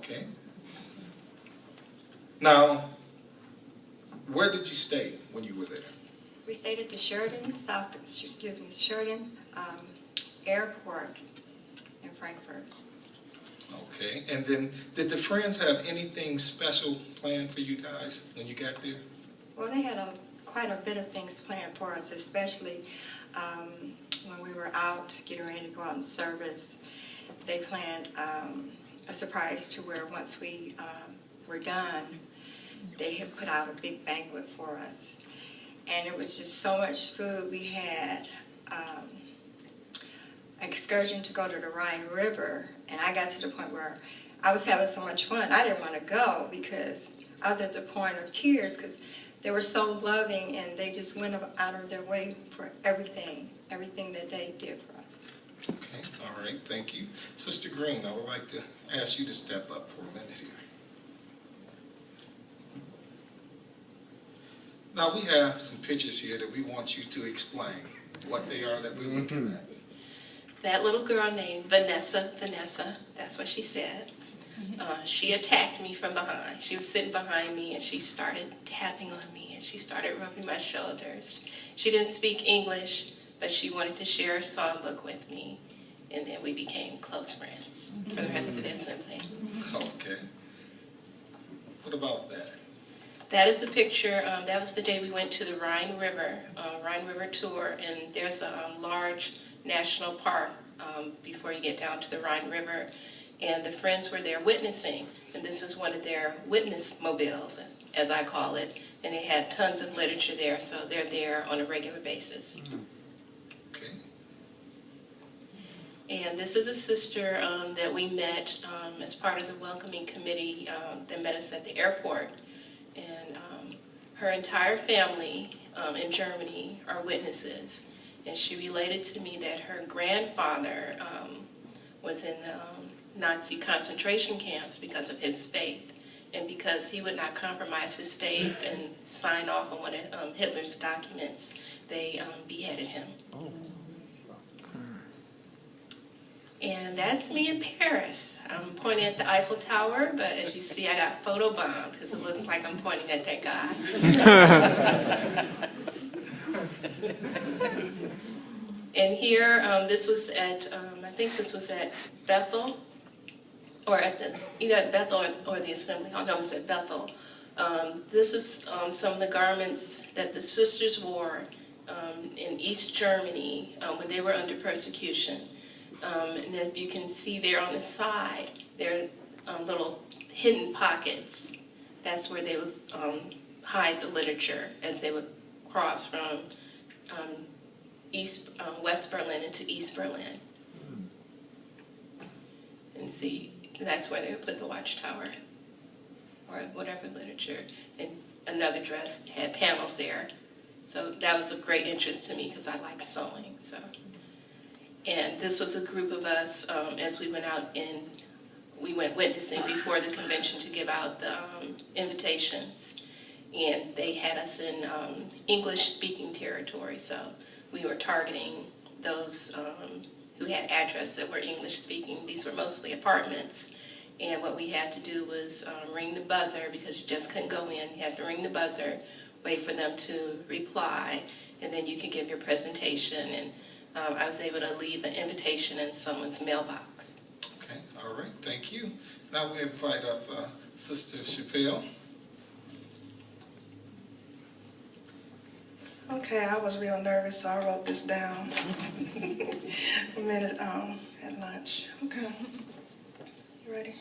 Okay. Now, where did you stay when you were there? We stayed at the Sheridan Airport in Frankfurt. Okay, and then did the friends have anything special planned for you guys when you got there? Well, they had quite a bit of things planned for us, especially when we were out getting ready to go out in service. They planned a surprise to where once we were done, they had put out a big banquet for us. And it was just so much food. We had an excursion to go to the Rhine River, and I got to the point where I was having so much fun. I didn't want to go because I was at the point of tears because they were so loving and they just went out of their way for everything that they did for us. Okay, all right, thank you. Sister Green, I would like to ask you to step up for a minute here. Now we have some pictures here that we want you to explain what they are that we're looking at. That little girl named Vanessa, that's what she said. She attacked me from behind. She was sitting behind me and she started tapping on me and she started rubbing my shoulders. She didn't speak English, but she wanted to share a songbook with me. And then we became close friends for the rest of the assembly. Okay. What about that? That is a picture, that was the day we went to the Rhine River tour, and there's a large national park before you get down to the Rhine River, and the friends were there witnessing, and this is one of their witness mobiles, as I call it, and they had tons of literature there, so they're there on a regular basis. Okay. And this is a sister that we met as part of the welcoming committee that met us at the airport. And her entire family in Germany are witnesses. And she related to me that her grandfather was in Nazi concentration camps because of his faith. And because he would not compromise his faith and sign off on one of Hitler's documents, they beheaded him. Oh. And that's me in Paris. I'm pointing at the Eiffel Tower, but as you see, I got photobombed because it looks like I'm pointing at that guy. And here, this was at, I think this was at Bethel, or at either at Bethel or the assembly. Oh, no, it was at Bethel. This is some of the garments that the sisters wore in East Germany when they were under persecution. And if you can see there on the side, there are little hidden pockets. That's where they would hide the literature as they would cross from West Berlin into East Berlin. And see, that's where they would put the watchtower or whatever literature. And another dress had panels there. So that was of great interest to me because I like sewing. So. And this was a group of us as we went out and we went witnessing before the convention to give out the invitations. And they had us in English-speaking territory, so we were targeting those who had addresses that were English-speaking. These were mostly apartments. And what we had to do was ring the buzzer because you just couldn't go in. You had to ring the buzzer, wait for them to reply, and then you could give your presentation. And I was able to leave an invitation in someone's mailbox. Okay, all right, thank you. Now we invite up Sister Chappelle. Okay, I was real nervous, so I wrote this down a minute at lunch. Okay, you ready?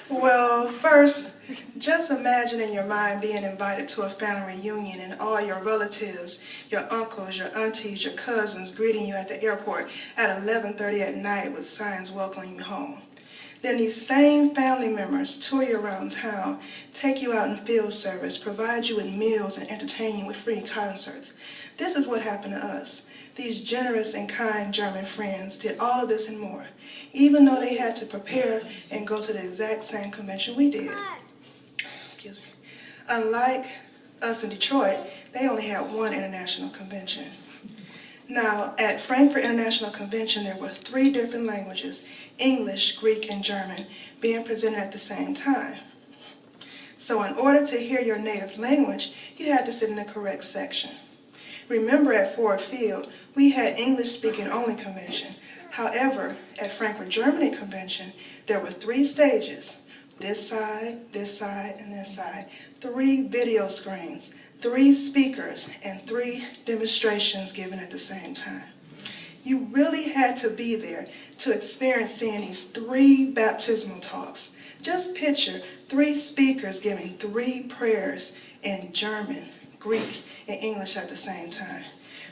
Well, first, just imagine in your mind being invited to a family reunion and all your relatives, your uncles, your aunties, your cousins greeting you at the airport at 11:30 at night with signs welcoming you home. Then these same family members tour you around town, take you out in field service, provide you with meals and entertain you with free concerts. This is what happened to us. These generous and kind German friends did all of this and more, even though they had to prepare and go to the exact same convention we did. Excuse me. Unlike us in Detroit, they only had one international convention. Now, at Frankfurt International Convention, there were 3 different languages, English, Greek, and German, being presented at the same time. So in order to hear your native language, you had to sit in the correct section. Remember, at Ford Field, we had English-speaking only convention. However, at Frankfurt, Germany convention, there were 3 stages, this side, and this side, 3 video screens, 3 speakers, and 3 demonstrations given at the same time. You really had to be there to experience seeing these 3 baptismal talks. Just picture 3 speakers giving 3 prayers in German, Greek, and English at the same time.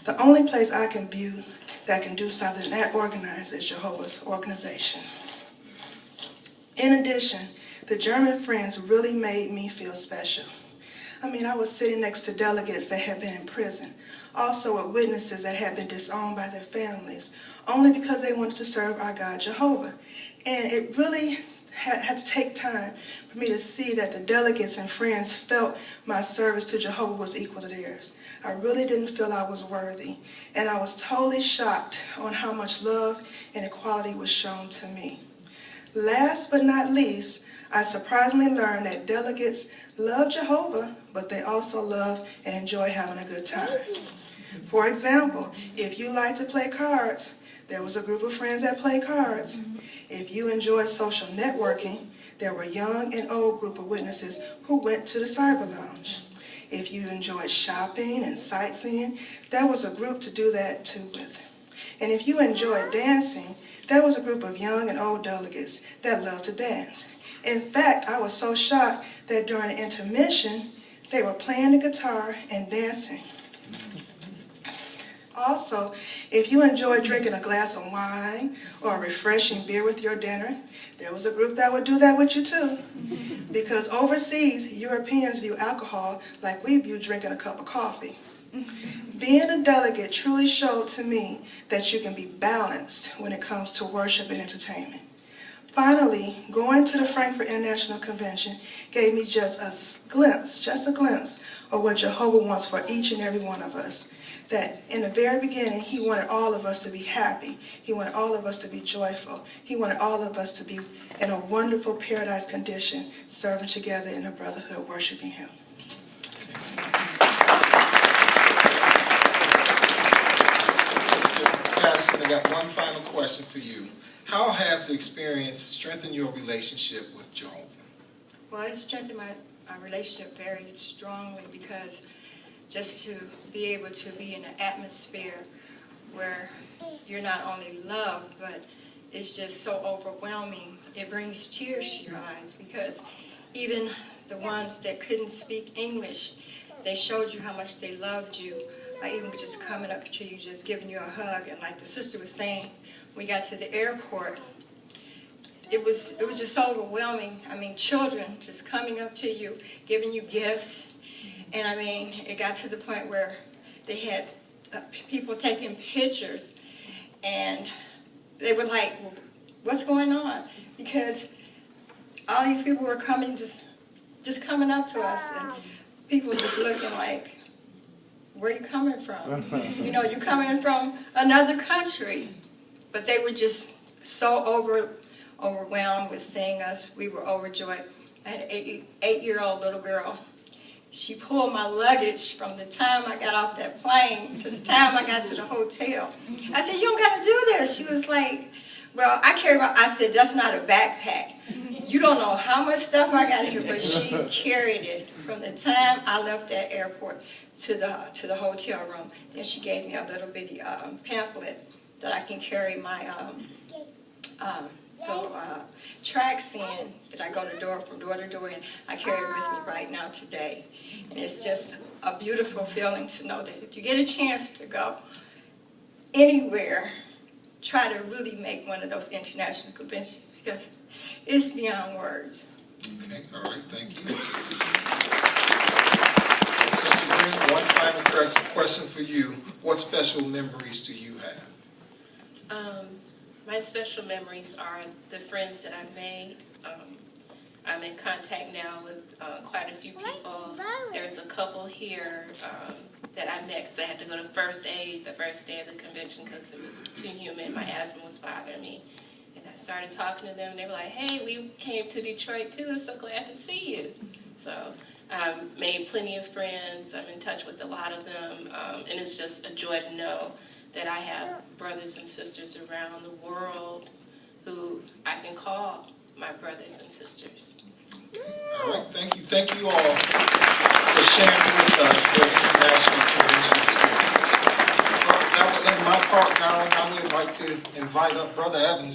The only place I can view that can do something that organized is Jehovah's organization. In addition, the German friends really made me feel special. I mean, I was sitting next to delegates that had been in prison, also with witnesses that had been disowned by their families, only because they wanted to serve our God Jehovah. And it really had to take time for me to see that the delegates and friends felt my service to Jehovah was equal to theirs. I really didn't feel I was worthy, and I was totally shocked on how much love and equality was shown to me. Last but not least, I surprisingly learned that delegates love Jehovah, but they also love and enjoy having a good time. For example, if you like to play cards, there was a group of friends that play cards. If you enjoy social networking, there were a young and old group of witnesses who went to the cyber lounge. If you enjoyed shopping and sightseeing, there was a group to do that too with. And if you enjoyed dancing, there was a group of young and old delegates that loved to dance. In fact, I was so shocked that during the intermission, they were playing the guitar and dancing. Also, if you enjoyed drinking a glass of wine or a refreshing beer with your dinner, there was a group that would do that with you too. Because overseas, Europeans view alcohol like we view drinking a cup of coffee. Being a delegate truly showed to me that you can be balanced when it comes to worship and entertainment. Finally, going to the Frankfurt International Convention gave me just a glimpse of what Jehovah wants for each and every one of us. That in the very beginning, he wanted all of us to be happy. He wanted all of us to be joyful. He wanted all of us to be in a wonderful paradise condition, serving together in a brotherhood, worshiping him. Sister Patterson, I got one final question for you. How has the experience strengthened your relationship with Jehovah? Well, it strengthened my relationship very strongly because just to be able to be in an atmosphere where you're not only loved, but it's just so overwhelming. It brings tears to your eyes because even the ones that couldn't speak English, they showed you how much they loved you. Like even just coming up to you, just giving you a hug. And like the sister was saying, we got to the airport, it was just so overwhelming. I mean, children just coming up to you, giving you gifts. And I mean, it got to the point where they had people taking pictures, and they were like, well, what's going on? Because all these people were coming, just coming up to us, and people just looking like, where are you coming from? You know, you're coming from another country. But they were just so overwhelmed with seeing us. We were overjoyed. I had an 8-year-old little girl. She pulled my luggage from the time I got off that plane to the time I got to the hotel. I said, you don't got to do this. She was like, well, I carry my, I said, that's not a backpack. You don't know how much stuff I got here, but she carried it from the time I left that airport to the hotel room. Then she gave me a little bitty pamphlet that I can carry my tracks in, that I go from door to door, and I carry it with me right now today. And it's just a beautiful feeling to know that if you get a chance to go anywhere, try to really make one of those international conventions because it's beyond words. Okay, all right, thank you. Sister Green, one final question for you. What special memories do you have? My special memories are the friends that I've made. I'm in contact now with quite a few people. There's a couple here that I met because I had to go to first aid the first day of the convention because it was too humid. My asthma was bothering me. And I started talking to them, and they were like, hey, we came to Detroit too. So glad to see you. So I've made plenty of friends. I'm in touch with a lot of them. And it's just a joy to know that I have brothers and sisters around the world who I can call my brothers and sisters. All right, thank you. Thank you all for sharing with us the international convention experience. Well, that was on my part now, and I would like to invite up Brother Evans.